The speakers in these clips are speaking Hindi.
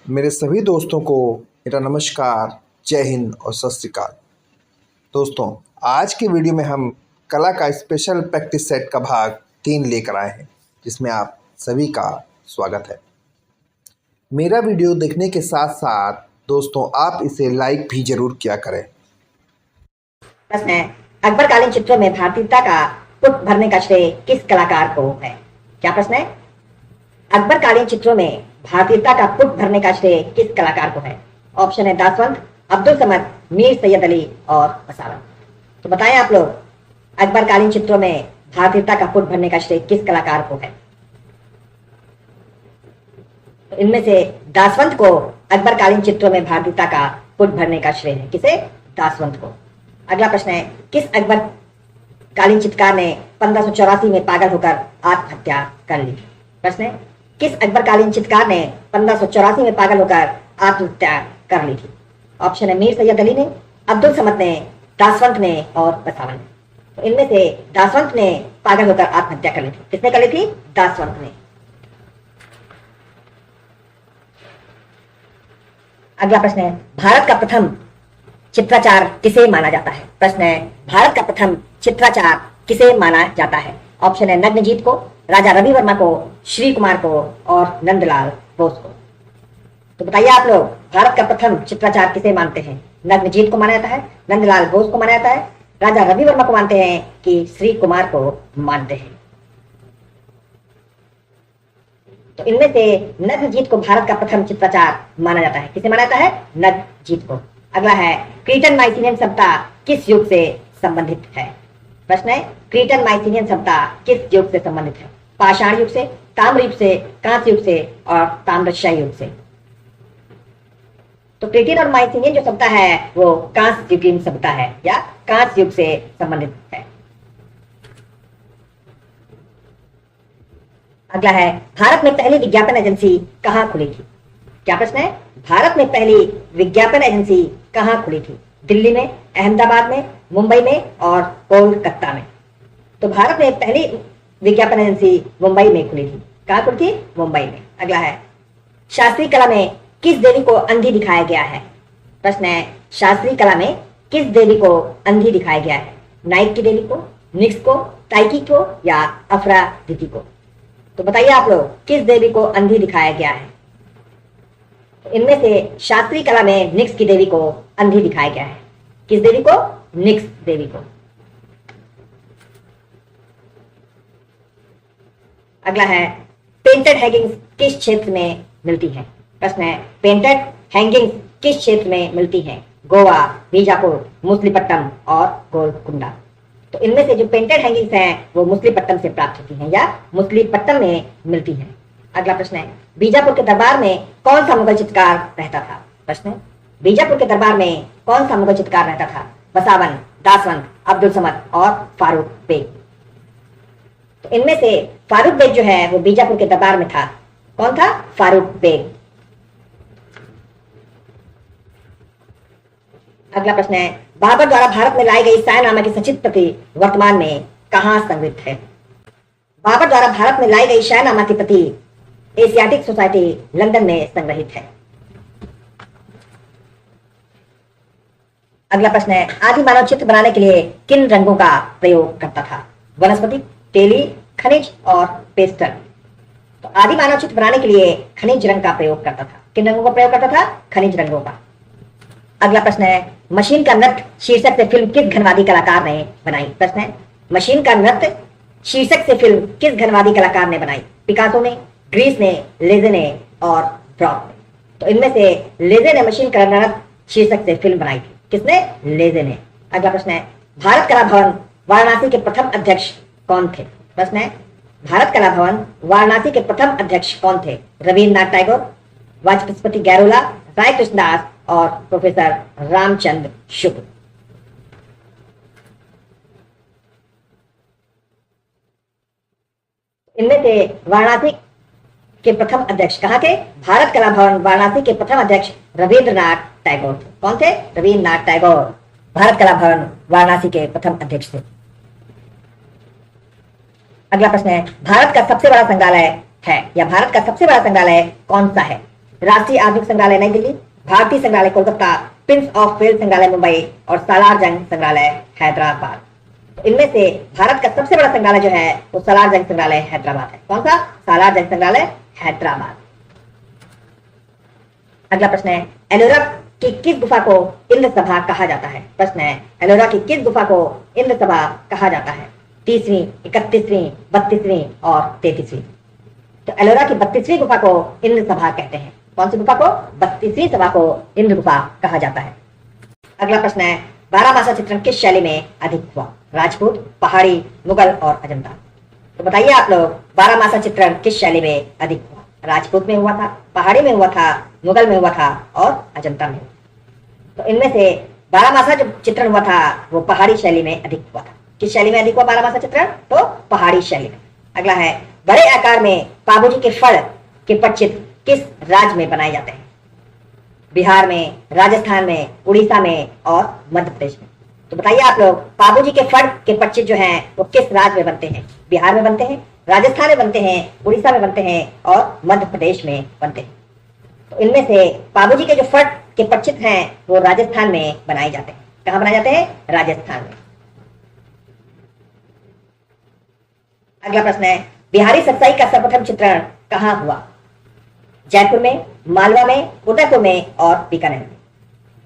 मेरे सभी दोस्तों को मेरा नमस्कार, जय हिंद और सत श्री अकाल। दोस्तों, आज के वीडियो में हम कला का स्पेशल प्रैक्टिस सेट का भाग 3 लेकर आए हैं, जिसमें आप सभी का स्वागत है। मेरा वीडियो देखने के साथ साथ दोस्तों आप इसे लाइक भी जरूर किया करें। प्रश्न है, अकबरकालीन चित्रों में भारतीयता का पुट भरने का श्रेय किस कलाकार को है? क्या प्रश्न है? अकबरकालीन चित्रों में भारतीयता का पुट भरने का श्रेय किस कलाकार को है? ऑप्शन है दासवंत, अब्दुल समद, मीर सैयद अली और बसावन। तो बताएं आप लोग, अकबरकालीन चित्रों में भारतीयता का पुट भरने का श्रेय किस कलाकार को है? तो इनमें से दासवंत को अकबरकालीन चित्रों में भारतीयता का पुट भरने का श्रेय है। किसे? दासवंत को। अगला प्रश्न है, किस अकबरकालीन चित्रकार ने 1584 में पागल होकर आत्महत्या कर ली? प्रश्न है, किस अकबरकालीन चित्रकार ने 1584 में पागल होकर आत्महत्या कर ली थी? ऑप्शन है मीर सैयद अली ने, अब्दुल समद ने, दासवंत ने और बसावन ने। तो इनमें से दासवंत ने पागल होकर आत्महत्या कर ली थी। किसने कर ली थी? दासवंत ने। अगला प्रश्न है, भारत का प्रथम चित्राचार किसे माना जाता है? प्रश्न है, भारत का प्रथम चित्राचार किसे माना जाता है? ऑप्शन है नग्नजीत को, राजा रवि वर्मा को, श्री कुमार को और नंदलाल बोस को। तो बताइए आप लोग, भारत का प्रथम चित्राचार किसे मानते हैं? नग्नजीत को माना जाता है, नंदलाल बोस को माना जाता है, राजा रवि वर्मा को मानते हैं कि श्री कुमार को मानते हैं? तो इनमें से नग्नजीत को भारत का प्रथम चित्राचार माना जाता है। किसे माना जाता है? नग्नजीत को। अगला है, क्रीटन माइसिनियन सभ्यता किस युग से संबंधित है? प्रश्न है, क्रीटन माइसिनियन सभ्यता किस युग से संबंधित है? पाषाण युग से, ताम्र युग से, कांस्य युग से और ताम्रशाही युग से। तो क्रीटन और माइसिनियन जो सभ्यता है वो कांस्य युगीन सभ्यता है या कांस्य युग से संबंधित है। अगला है, भारत में पहली विज्ञापन एजेंसी कहाँ खुली थी? क्या प्रश्न है? भारत में पहली विज्ञापन एजेंसी कहाँ खुली थी? दिल्ली में, अहमदाबाद में, मुंबई में और कोलकाता में। तो भारत में पहली विज्ञापन एजेंसी मुंबई में खुली थी। कहाँ खुली थी? मुंबई में। अगला है, शास्त्रीय कला में किस देवी को अंधी दिखाया गया है? प्रश्न है, शास्त्रीय कला में किस देवी को अंधी दिखाया गया है? नाइक की देवी को, निक्स को, टाइकी को या अफरादिति को? तो बताइए आप लोग, किस देवी को अंधी दिखाया गया है? इनमें से शास्त्रीय कला में निक्स की देवी को अंधी दिखाया गया है। किस देवी को? निक्स देवी को। अगला है, पेंटेड हैंगिंग्स किस क्षेत्र में मिलती है? प्रश्न है, पेंटेड हैंगिंग्स किस क्षेत्र में मिलती है? गोवा, बीजापुर, मुसलीपट्टम और गोलकुंडा। तो इनमें से जो पेंटेड हैंगिंग्स हैं वो मुसलीपट्टम से प्राप्त होती हैं या मुसलीपट्टम में मिलती हैं। अगला प्रश्न है, बीजापुर के दरबार में कौन सा मुगल चित्रकार रहता था? प्रश्न है, बीजापुर के दरबार में कौन सा मुगल चित्रकार रहता था? बसावन, दासवंत, अब्दुल समद और फारूक बेग। तो इनमें से फारूक बेग जो है वो बीजापुर के दरबार में था। कौन था? फारूक बेग। अगला प्रश्न है, बाबर द्वारा भारत में लाई गई शाहनामा की सचित्र प्रति वर्तमान में कहाँ संग्रहित है? बाबर द्वारा भारत में लाई गई शाहनामा की प्रति एशियाटिक सोसाइटी लंदन में संग्रहित है। अगला प्रश्न है, आदि मानव चित्र बनाने के लिए किन रंगों का प्रयोग करता था? वनस्पति, तेली, खनिज और पेस्टल। तो आदि मानव चित्र बनाने के लिए खनिज रंग का प्रयोग करता था। किन रंगों का प्रयोग करता था? खनिज रंगों का। अगला प्रश्न है, मशीन का नृत्य शीर्षक से फिल्म किस घनवादी कलाकार ने बनाई? प्रश्न है, मशीन का नृत्य शीर्षक से फिल्म किस घनवादी कलाकार ने बनाई? पिकासो ने, ग्रीस ने, लेजे ने और ब्रॉक ने। तो इनमें से लेजे ने मशीन का नृत्य शीर्षक से फिल्म बनाई थी। किसने? लेजे ने। अगला प्रश्न है, भारत कला भवन वाराणसी के प्रथम अध्यक्ष कौन थे? प्रश्न है, भारत कला भवन वाराणसी के प्रथम अध्यक्ष कौन थे? रविन्द्रनाथ टैगोर, वाचस्पति गैरोला, राय कृष्णदास और प्रोफेसर रामचंद्र शुक्ल। इनमें से वाराणसी के प्रथम अध्यक्ष कहाँ थे? भारत कला भवन वाराणसी के प्रथम अध्यक्ष रविन्द्रनाथ टैगोर थे। कौन थे? रविन्द्रनाथ टैगोर भारत कला भवन वाराणसी के प्रथम अध्यक्ष थे। अगला प्रश्न है, भारत का सबसे बड़ा संग्रहालय है या भारत का सबसे बड़ा संग्रहालय कौन सा है? राष्ट्रीय आधुनिक संग्रहालय नई दिल्ली, भारतीय संग्रहालय कोलकाता, प्रिंस ऑफ वेल्स संग्रहालय मुंबई और सालार जंग संग्रहालय हैदराबाद। तो इनमें से भारत का सबसे बड़ा संग्रहालय जो है वो सालार जंग संग्रहालय हैदराबाद है। कौन सा? सालार जंग संग्रहालय हैदराबाद। अगला प्रश्न है, एलोरा की किस गुफा को इंद्र सभा कहा जाता है? प्रश्न है, एलोरा की किस गुफा को इंद्र सभा कहा जाता है? 30वीं, 31वीं, 32वीं और 33वीं। तो एलोरा की 32वीं गुफा को इंद्र सभा कहते हैं। कौन सी गुफा को? 32वीं सभा को इंद्र गुफा कहा जाता है। अगला प्रश्न है, बारहमासा चित्रण किस शैली में अधिक हुआ? राजपूत, पहाड़ी, मुगल और अजंता। तो बताइए आप लोग, बारहमासा चित्रण किस शैली में अधिक हुआ? राजपूत में हुआ था, पहाड़ी में हुआ था, मुगल में हुआ था और अजंता में। तो इनमें से बारहमासा जो चित्रण हुआ था वो पहाड़ी शैली में अधिक हुआ था। किस शैली में अधिक हुआ बारहमासा चित्रण? तो पहाड़ी शैली में। अगला है, बड़े आकार में पाबूजी के फल के पटचित्र किस राज्य में बनाए जाते हैं? बिहार में, राजस्थान में, उड़ीसा में और मध्य प्रदेश में। तो बताइए आप लोग, पाबूजी के फल के पटचित्र जो हैं वो किस राज्य में बनते हैं? बिहार में बनते हैं, राजस्थान में बनते हैं, उड़ीसा में बनते हैं और मध्य प्रदेश में बनते हैं। तो इनमें से पाबूजी के जो फट के पटचित्र हैं वो राजस्थान में बनाए जाते हैं। कहाँ बनाए जाते हैं? राजस्थान में। अगला प्रश्न है, बिहारी सत्साई का सर्वप्रथम चित्रण कहाँ हुआ? जयपुर में, मालवा में, उदयपुर में और बीकानेर में।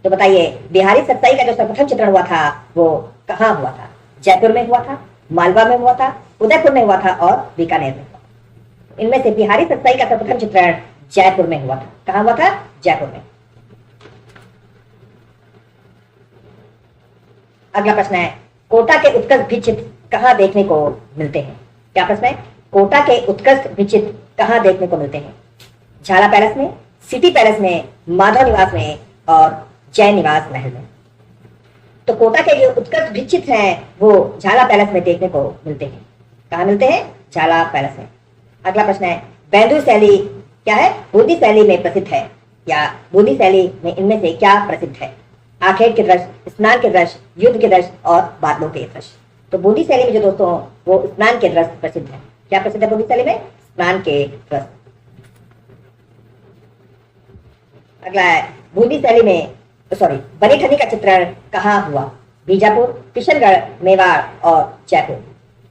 तो बताइए, बिहारी सत्साई का जो सर्वप्रथम चित्रण हुआ था वो कहाँ हुआ था? जयपुर में हुआ था, मालवा में हुआ था, उदयपुर में हुआ था और बीकानेर में हुआ। इनमें से बिहारी सत्साई का सर्वप्रथम चित्रण जयपुर में हुआ था। कहाँ हुआ था? जयपुर में। अगला प्रश्न है, कोटा के उत्कृष्ट भित्तिचित्र कहाँ देखने को मिलते हैं? क्या प्रश्न है? कोटा के उत्कृष्ट भित्तिचित्र कहाँ देखने को मिलते हैं? झाला पैलेस में, सिटी पैलेस में, माधव निवास में और जैन निवास महल में। तो कोटा के जो उत्कृष्ट भित्तिचित्र हैं वो झाला पैलेस में देखने को मिलते हैं। कहाँ मिलते हैं? झाला पैलेस में। अगला प्रश्न है, बेंदुर शैली क्या है? बूंदी शैली में प्रसिद्ध है, या बूंदी शैली में इनमें से क्या प्रसिद्ध है? आखेट के दृश्य, स्नान के दृश्य, युद्ध के दृश्य और बादलों के दृश्य। तो बूंदी शैली में जो दोस्तों वो स्नान के दृश्य प्रसिद्ध है। क्या प्रसिद्ध है बूंदी शैली में? स्नान के दृश्य। अगला है, बूंदी शैली में बनी ठनी का चित्रण कहाँ हुआ? बीजापुर, किशनगढ़, मेवाड़ और जयपुर।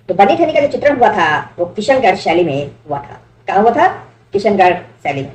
तो बनी ठनी का जो चित्रण हुआ था वो किशनगढ़ शैली में हुआ था। कहाँ हुआ था? किशनगढ़ शैली में।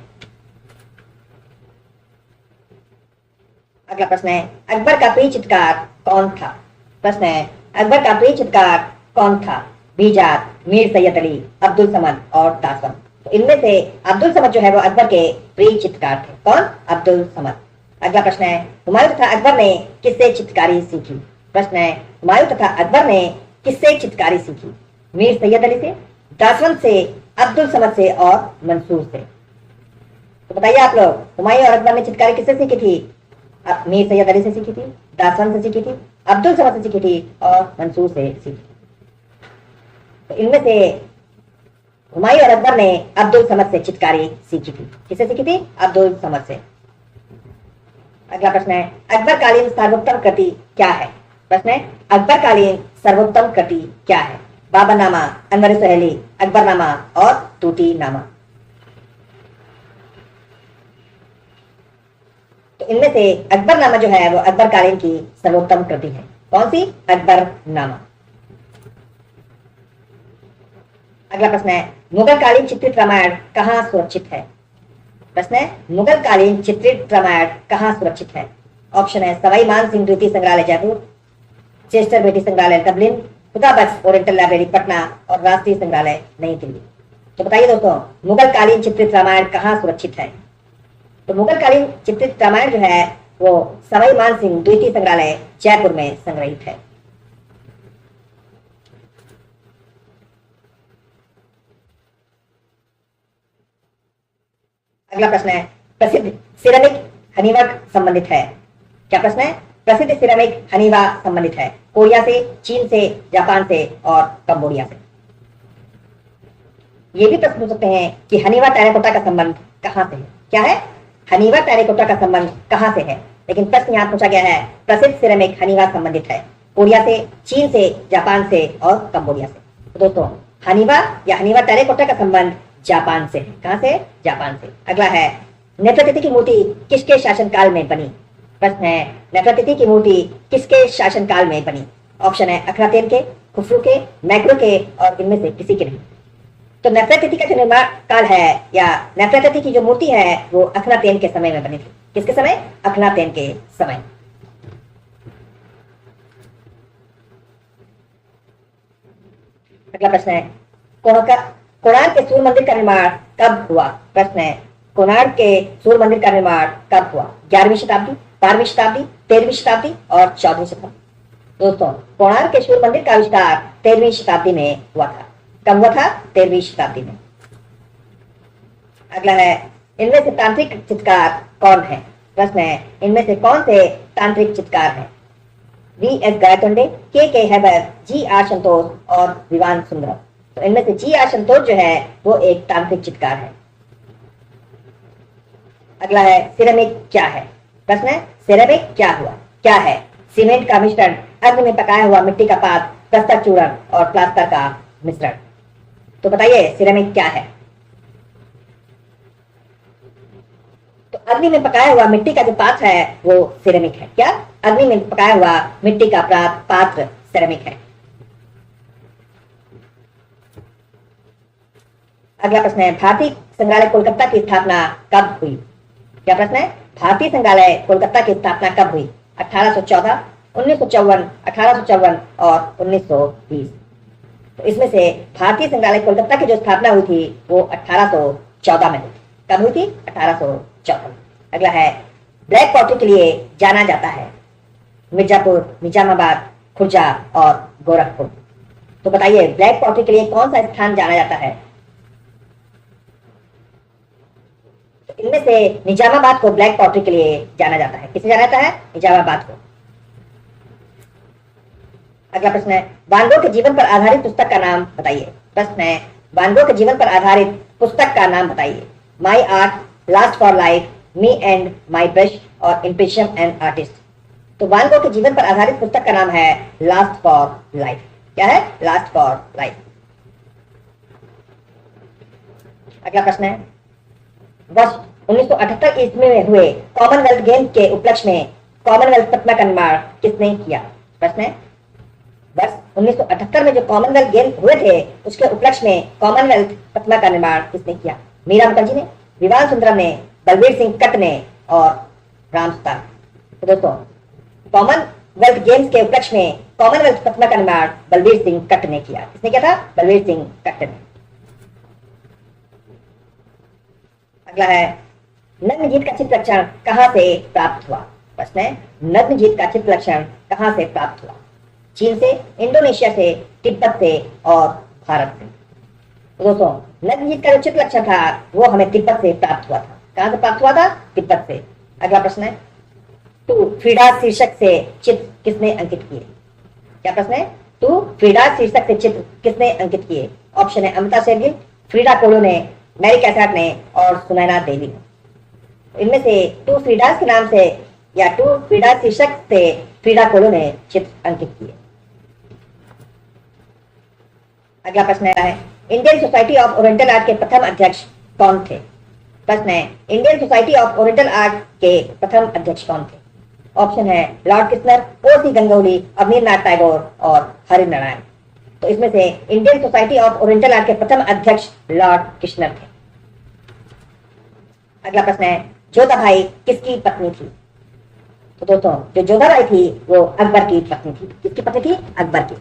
अगला प्रश्न है, अकबर का प्रिय चित्रकार कौन था? प्रश्न है, अकबर का प्रिय चित्रकार कौन था? बीजात, मीर सैयद अली, अब्दुल समद और दासवंत। तो इनमें से अब्दुल समद जो है वो अकबर के प्रिय चित्रकार थे। कौन? अब्दुल समद। अगला प्रश्न है, हुमायूं तथा अकबर ने किससे चित्रकारी सीखी? प्रश्न है, हुमायूं तथा अकबर ने किससे चित्रकारी सीखी? मीर सैयद अली से, दासवंत से, अब्दुल समद से और मंसूर से। तो बताइए आप लोग, हुमायूं और अकबर ने चित्रकारी किससे सीखी थी? मीर सैयद अली से सीखी थी, दासवंत से सीखी थी, अब्दुल समद से सीखी थी और मंसूर से सीखी थी। तो इनमें से हुमायूं और अकबर ने अब्दुल समद से चित्रकारी सीखी थी। किससे सीखी थी? अब्दुल समद से। अगला प्रश्न है, अकबरकालीन सर्वोत्तम कृति क्या है? प्रश्न है, अकबरकालीन सर्वोत्तम कृति क्या है? बाबरनामा, अनवर सुहेली, अकबरनामा और तूतीनामा। तो इनमें से अकबरनामा जो है वो अकबरकालीन की सर्वोत्तम कृति है। कौन सी? अकबरनामा। अगला प्रश्न है, मुगलकालीन चित्रित रामायण कहाँ सुरक्षित है? प्रश्न है, मुगलकालीन चित्रित रामायण कहाँ सुरक्षित है? ऑप्शन है, सवाई मान सिंह द्वितीय संग्रहालय जयपुर, चेस्टर बेटी संग्रहालय Dublin, Khudabakhsh oriental library Patna और राष्ट्रीय संग्रहालय नई दिल्ली। तो बताइए दोस्तों, मुगलकालीन चित्रित रामायण कहाँ सुरक्षित है? तो मुगलकालीन चित्रित रामायण जो है वो सवाई मान सिंह द्वितीय संग्रहालय जयपुर में संग्रहित है। अगला प्रश्न है, प्रसिद्ध सिरेमिक हनीवा संबंधित है। क्या प्रश्न है? प्रसिद्ध सिरेमिक हनीवा संबंधित है कोरिया से, चीन से, जापान से और कंबोडिया से। ये भी प्रश्न पूछ सकते हैं कि हनीवा टेराकोटा का संबंध कहां से है? क्या है? हनीवा टेराकोटा का संबंध कहां से है? लेकिन प्रश्न यहाँ पूछा गया है, प्रसिद्ध सिरेमिक हनीवा संबंधित है कोरिया से, चीन से, जापान से और कंबोडिया से। तो दोस्तों, हनीवा या हनीवा टेराकोटा का संबंध जापान से है। कहां से? जापान से। अगला है, नेफरतिति की मूर्ति किसके शासनकाल में बनी? प्रश्न है, नेफरतिति की मूर्ति किसके शासनकाल में बनी? ऑप्शन है अखनातेन के, खुफरू के, मैग्रो के और इनमें से किसी के नहीं। तो नेफरतिति का जो निर्माण काल है या नेफरतिति की जो मूर्ति है वो अखनातेन के समय में बनी थी। किसके समय? अखनातेन के समय। अगला प्रश्न है, कोणार्क के सूर्य मंदिर का निर्माण कब हुआ? प्रश्न है, कोणार्क के सूर्य मंदिर का निर्माण कब हुआ? 11वीं शताब्दी, 12वीं शताब्दी, 13वीं शताब्दी और 14वीं शताब्दी। दोस्तों, कोणार्क के सूर्य मंदिर का आविष्कार 13वीं शताब्दी में हुआ था। कब हुआ था? 13वीं शताब्दी में। अगला है, इनमें से तांत्रिक चित्रकार कौन है? प्रश्न है, इनमें से कौन से तांत्रिक चित्रकार हैं? V.S. गायतोंडे, के हैबर, G.R. संतोष और विवान सुंदरम। तो इनमें से G.R. संतोष जो है वो एक तांत्रिक चित्रकार है। अगला है, सिरेमिक क्या है? प्रश्न है, सिरेमिक क्या है? सीमेंट का मिश्रण, अग्नि में पकाया हुआ मिट्टी का पात, प्रस्तर चूर्ण और प्लास्टर का मिश्रण। तो बताइए सिरेमिक क्या है? तो अग्नि में पकाया हुआ मिट्टी का जो पात्र है वो सिरेमिक है। क्या? अग्नि में पकाया हुआ मिट्टी का पात्र सिरेमिक है। अगला प्रश्न है, भारतीय संग्रहालय कोलकाता की स्थापना कब हुई? क्या प्रश्न है? भारतीय संग्रहालय कोलकाता की स्थापना कब हुई? 1814, 1954, 1854 और 1920। तो इसमें से भारतीय संग्रहालय कोलकाता की जो स्थापना हुई थी वो 1814 में हुई थी। कब हुई थी? 1814। अगला है, ब्लैक पॉटरी के लिए जाना जाता है मिर्जापुर, निजामाबाद, खुर्जा और गोरखपुर। तो बताइए ब्लैक पॉटरी के लिए कौन सा स्थान जाना जाता है? तो इनमें से निजामाबाद को ब्लैक पॉटरी के लिए जाना जाता है। किसे जाना जाता है? निजामाबाद को। अगला प्रश्न है, वान गो के जीवन पर आधारित पुस्तक का नाम बताइए। प्रश्न है, वान गो के जीवन पर आधारित पुस्तक का नाम बताइए। My art, last for life, me and my brush और इम्प्रेशन एंड आर्टिस्ट। तो वान गो के जीवन पर आधारित पुस्तक का नाम है लास्ट फॉर लाइफ। क्या है? Last for life. अगला प्रश्न है, वर्ष 1978 ईस्वी में हुए कॉमनवेल्थ गेम के उपलक्ष्य में कॉमनवेल्थ प्रतिमा का निर्माण किसने किया? प्रश्न है, वर्ष 1978 में जो कॉमनवेल्थ गेम हुए थे उसके उपलक्ष्य में कॉमनवेल्थ प्रतिमा का निर्माण किसने किया? मीरा मुखर्जी ने, विवान सुंदरम ने, बलबीर सिंह कट ने और राम सुतार। तो दोस्तों, कॉमनवेल्थ गेम्स के उपलक्ष्य में कॉमनवेल्थ प्रतिमा का निर्माण बलबीर सिंह कट ने किया। किसने किया था? बलबीर सिंह कट ने। अगला है, नग्नजीत का चित्रलक्षण कहां से प्राप्त हुआ? प्रश्न है, नग्नजीत का चित्रलक्षण कहां से प्राप्त हुआ? चीन से, इंडोनेशिया से, तिब्बत से और भारत से। तो दोस्तों, नग्नजीत का जो चित्रलक्षण था वो हमें तिब्बत से प्राप्त हुआ था। कहां से प्राप्त हुआ था? तिब्बत से। अगला प्रश्न है, तू फ्रीडा शीर्षक से चित्र किसने अंकित किए? क्या प्रश्न है? तू फ्रीडा शीर्षक से चित्र किसने अंकित किए? ऑप्शन है अमिता शेरगिल, फ्रीडा कोलो ने, मैरी कैथार्ट ने और सुनैना देवी ने। इनमें से टू फ्रीडास के नाम से या टू फ्रीडा शीर्षक से फ्रीडा कोलो ने चित्र अंकित किए। अगला प्रश्न है, Indian society of oriental art के प्रथम अध्यक्ष कौन थे? प्रश्न है, Indian society of oriental art के प्रथम अध्यक्ष कौन थे? ऑप्शन है लॉर्ड किशनर, ओ.सी. गंगोली, अवनींद्रनाथ टैगोर और हरि नारायण। तो इसमें से Indian society of oriental art के प्रथम अध्यक्ष लॉर्ड किशनर थे। अगला प्रश्न है, जोधाबाई किसकी पत्नी थी? तो दोस्तों, जो जोधाबाई थी वो अकबर की पत्नी थी। किसकी पत्नी थी? अकबर की।